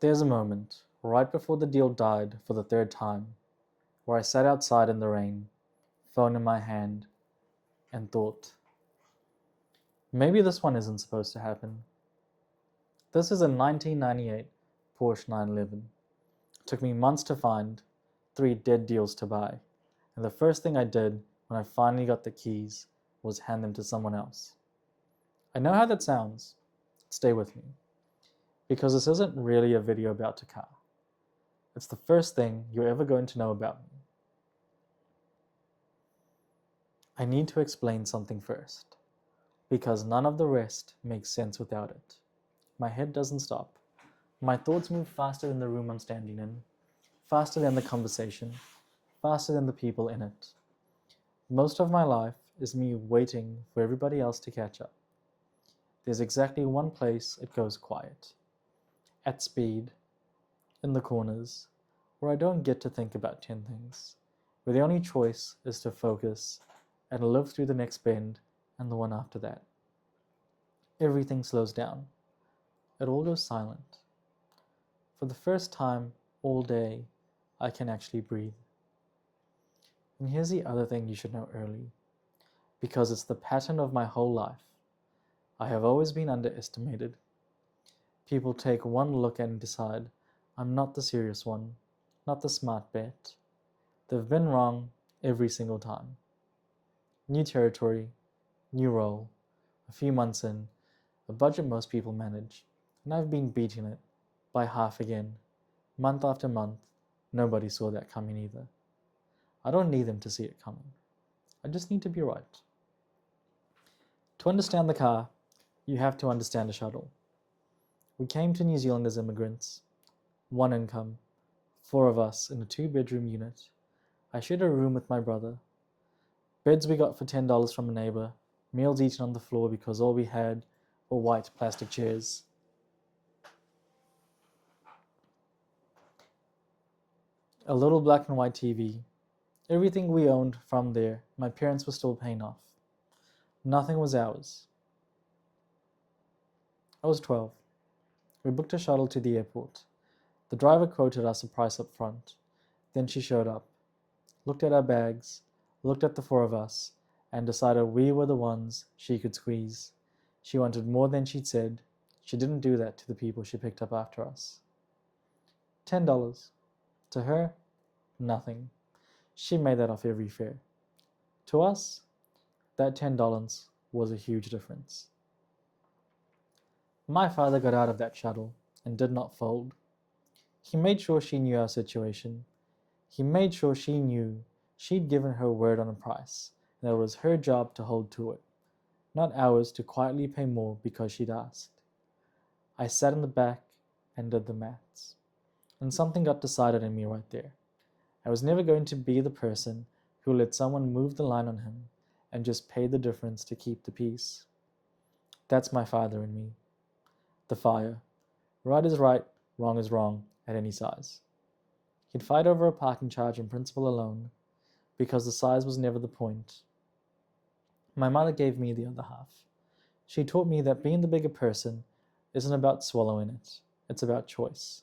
There's a moment, right before the deal died for the third time, where I sat outside in the rain, phone in my hand, and thought, maybe this one isn't supposed to happen. This is a 1998 Porsche 911. It took me months to find, 3 dead deals to buy, and the first thing I did when I finally got the keys was hand them to someone else. I know how that sounds. Stay with me, because this isn't really a video about a car. It's the first thing you're ever going to know about me. I need to explain something first, because none of the rest makes sense without it. My head doesn't stop. My thoughts move faster than the room I'm standing in, faster than the conversation, faster than the people in it. Most of my life is me waiting for everybody else to catch up. There's exactly one place it goes quiet. At speed, in the corners, where I don't get to think about 10 things, where the only choice is to focus and live through the next bend and the one after that. Everything slows down. It all goes silent. For the first time all day, I can actually breathe. And here's the other thing you should know early, because it's the pattern of my whole life. I have always been underestimated. People take one look and decide I'm not the serious one, not the smart bet. They've been wrong every single time. New territory, new role, a few months in, a budget most people manage, and I've been beating it by half again. Month after month, nobody saw that coming either. I don't need them to see it coming. I just need to be right. To understand the car, you have to understand a shuttle. We came to New Zealand as immigrants, 1 income, 4 of us in a 2-bedroom unit. I shared a room with my brother. Beds we got for $10 from a neighbor, meals eaten on the floor because all we had were white plastic chairs. A little black and white TV. Everything we owned from there, my parents were still paying off. Nothing was ours. I was 12. We booked a shuttle to the airport. The driver quoted us a price up front. Then she showed up, looked at our bags, looked at the 4 of us, and decided we were the ones she could squeeze. She wanted more than she'd said. She didn't do that to the people she picked up after us. $10. To her, nothing. She made that off every fare. To us, that $10 was a huge difference. My father got out of that shuttle and did not fold. He made sure she knew our situation. He made sure she knew she'd given her word on a price, and that it was her job to hold to it, not ours to quietly pay more because she'd asked. I sat in the back and did the maths, and something got decided in me right there. I was never going to be the person who let someone move the line on him and just pay the difference to keep the peace. That's my father in me. The fire. Right is right, wrong is wrong, at any size. He'd fight over a parking charge in principle alone, because the size was never the point. My mother gave me the other half. She taught me that being the bigger person isn't about swallowing it, it's about choice.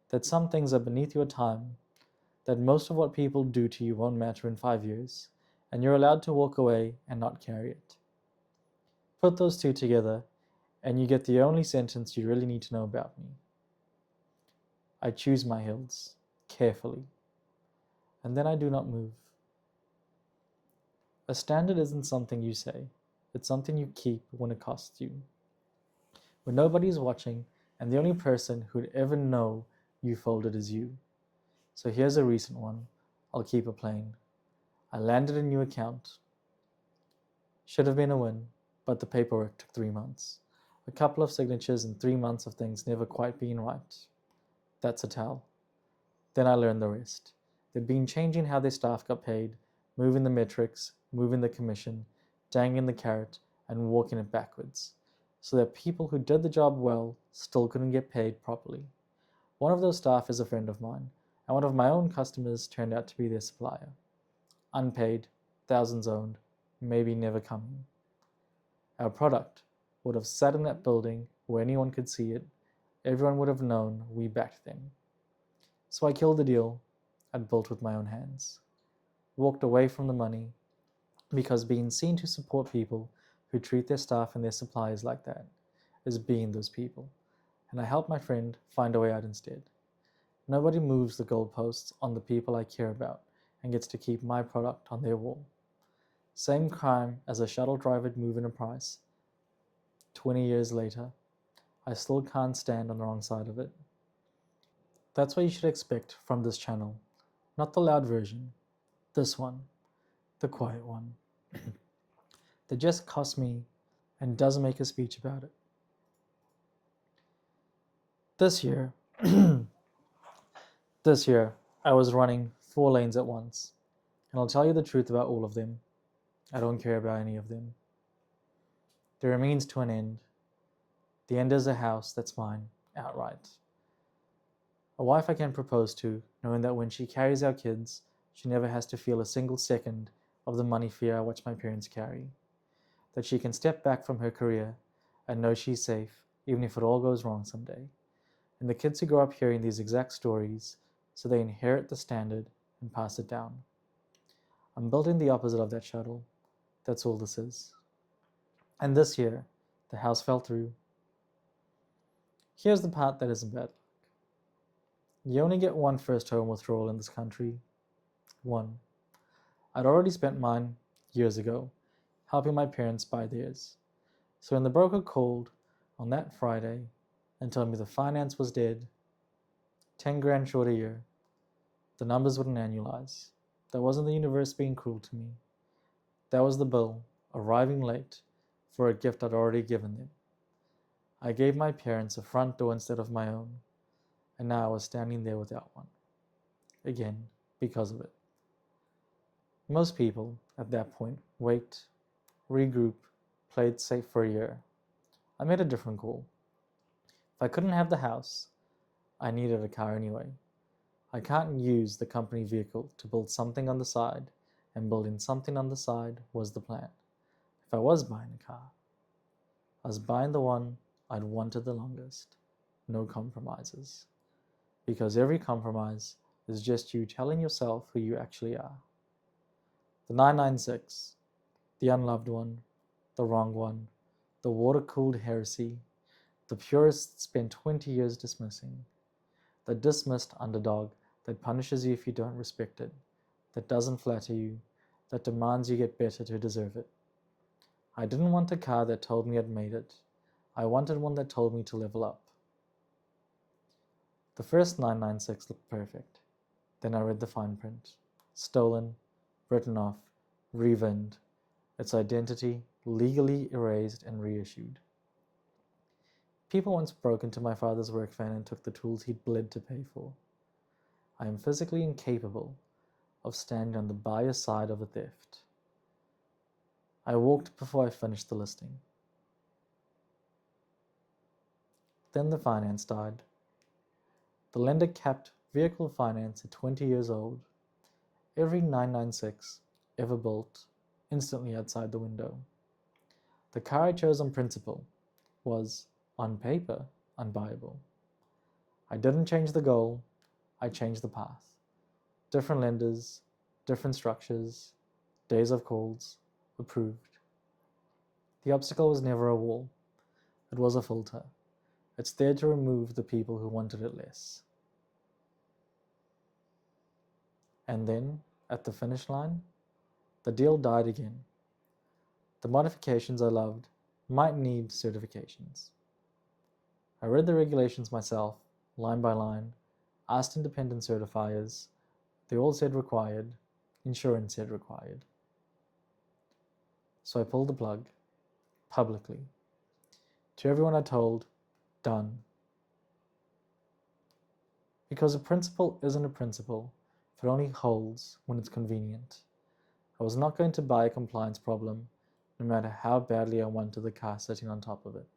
That some things are beneath your time, that most of what people do to you won't matter in 5 years, and you're allowed to walk away and not carry it. Put those two together, and you get the only sentence you really need to know about me. I choose my hills, carefully, and then I do not move. A standard isn't something you say, it's something you keep when it costs you. When nobody's watching, and the only person who'd ever know you folded is you. So here's a recent one. I'll keep it plain. I landed a new account. Should have been a win, but the paperwork took 3 months. A couple of signatures and 3 months of things never quite being right. That's a tell. Then I learned the rest. They'd been changing how their staff got paid, moving the metrics, moving the commission, dangling the carrot, and walking it backwards, so that people who did the job well still couldn't get paid properly. One of those staff is a friend of mine, and one of my own customers turned out to be their supplier. Unpaid, thousands owned, maybe never coming. Our product would have sat in that building where anyone could see it, everyone would have known we backed them. So I killed the deal I'd built with my own hands, walked away from the money, because being seen to support people who treat their staff and their suppliers like that is being those people, and I helped my friend find a way out instead. Nobody moves the goalposts on the people I care about and gets to keep my product on their wall. Same crime as a shuttle driver moving a price. 20 years later, I still can't stand on the wrong side of it. That's what you should expect from this channel. Not the loud version. This one. The quiet one. That just costs me and doesn't make a speech about it. This year, I was running 4 lanes at once. And I'll tell you the truth about all of them. I don't care about any of them. There are means to an end. The end is a house that's mine, outright. A wife I can propose to, knowing that when she carries our kids, she never has to feel a single second of the money fear I watch my parents carry. That she can step back from her career and know she's safe, even if it all goes wrong someday. And the kids who grow up hearing these exact stories, so they inherit the standard and pass it down. I'm building the opposite of that shuttle. That's all this is. And this year, the house fell through. Here's the part that isn't bad luck. You only get one first home withdrawal in this country. One. I'd already spent mine years ago, helping my parents buy theirs. So when the broker called on that Friday and told me the finance was dead, 10 grand short a year, the numbers wouldn't annualize. That wasn't the universe being cruel to me. That was the bill, arriving late, for a gift I'd already given them. I gave my parents a front door instead of my own, and now I was standing there without one. Again, because of it. Most people, at that point, wait, regroup, play it safe for a year. I made a different call. If I couldn't have the house, I needed a car anyway. I can't use the company vehicle to build something on the side, and building something on the side was the plan. If I was buying a car, I was buying the one I'd wanted the longest. No compromises. Because every compromise is just you telling yourself who you actually are. The 996, the unloved one, the wrong one, the water-cooled heresy, the purists spent 20 years dismissing, the dismissed underdog that punishes you if you don't respect it, that doesn't flatter you, that demands you get better to deserve it. I didn't want a car that told me I'd made it. I wanted one that told me to level up. The first 996 looked perfect. Then I read the fine print. Stolen, written off, re-VIN'd. Its identity legally erased and reissued. People once broke into my father's work van and took the tools he'd bled to pay for. I am physically incapable of standing on the buyer's side of a theft. I walked before I finished the listing. Then the finance died. The lender capped vehicle finance at 20 years old. Every 996 ever built instantly outside the window. The car I chose on principle was, on paper, unbuyable. I didn't change the goal, I changed the path. Different lenders, different structures, days of calls, approved. The obstacle was never a wall, it was a filter. It's there to remove the people who wanted it less. And then, at the finish line, the deal died again. The modifications I loved might need certifications. I read the regulations myself, line by line, asked independent certifiers. They all said required, insurance said required. So I pulled the plug, publicly. To everyone I told, done. Because a principle isn't a principle if it only holds when it's convenient. I was not going to buy a compliance problem, no matter how badly I wanted the car sitting on top of it.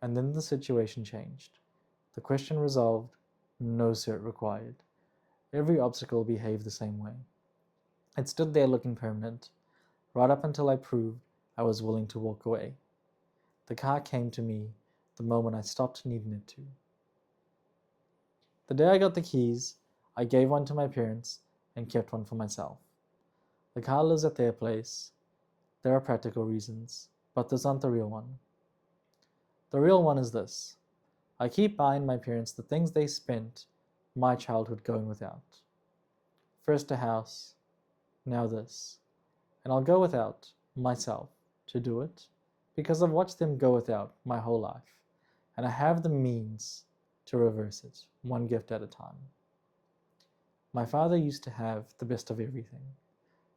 And then the situation changed. The question resolved, no cert required. Every obstacle behaved the same way. It stood there looking permanent, right up until I proved I was willing to walk away. The car came to me, the moment I stopped needing it to. The day I got the keys, I gave one to my parents and kept one for myself. The car lives at their place. There are practical reasons, but those aren't the real one. The real one is this. I keep buying my parents the things they spent my childhood going without. First a house, now this. And I'll go without myself to do it because I've watched them go without my whole life, and I have the means to reverse it, one gift at a time. My father used to have the best of everything.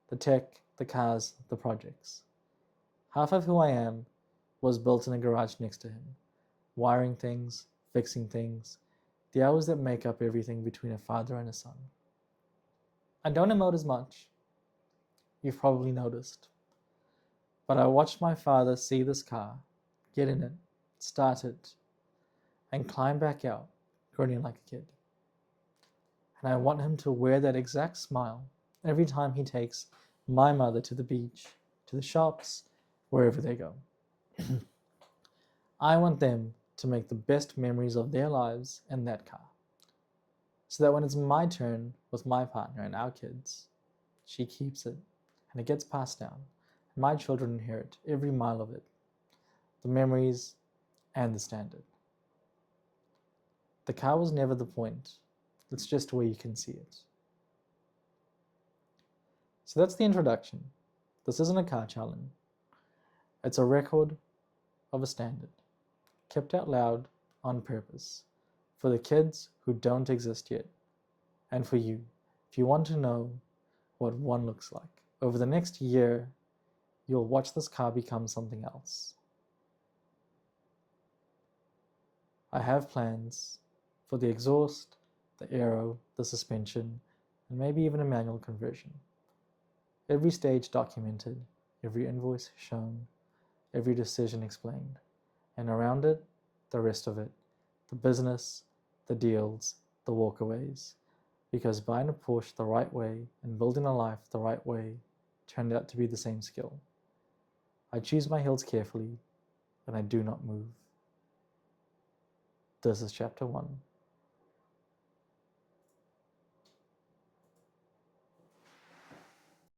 The tech, the cars, the projects. Half of who I am was built in a garage next to him. Wiring things, fixing things, the hours that make up everything between a father and a son. I don't emote as much. You've probably noticed. But I watched my father see this car, get in it, start it, and climb back out, grinning like a kid. And I want him to wear that exact smile every time he takes my mother to the beach, to the shops, wherever they go. I want them to make the best memories of their lives in that car. So that when it's my turn with my partner and our kids, she keeps it and it gets passed down. And my children inherit every mile of it, the memories and the standard. The car was never the point. It's just where you can see it. So that's the introduction. This isn't a car challenge. It's a record of a standard, kept out loud on purpose, for the kids who don't exist yet, and for you, if you want to know what one looks like. Over the next year, you'll watch this car become something else. I have plans for the exhaust, the aero, the suspension, and maybe even a manual conversion. Every stage documented, every invoice shown, every decision explained, and around it, the rest of it, the business, the deals, the walkaways, because buying a Porsche the right way and building a life the right way turned out to be the same skill. I choose my hills carefully, and I do not move. This is chapter 1.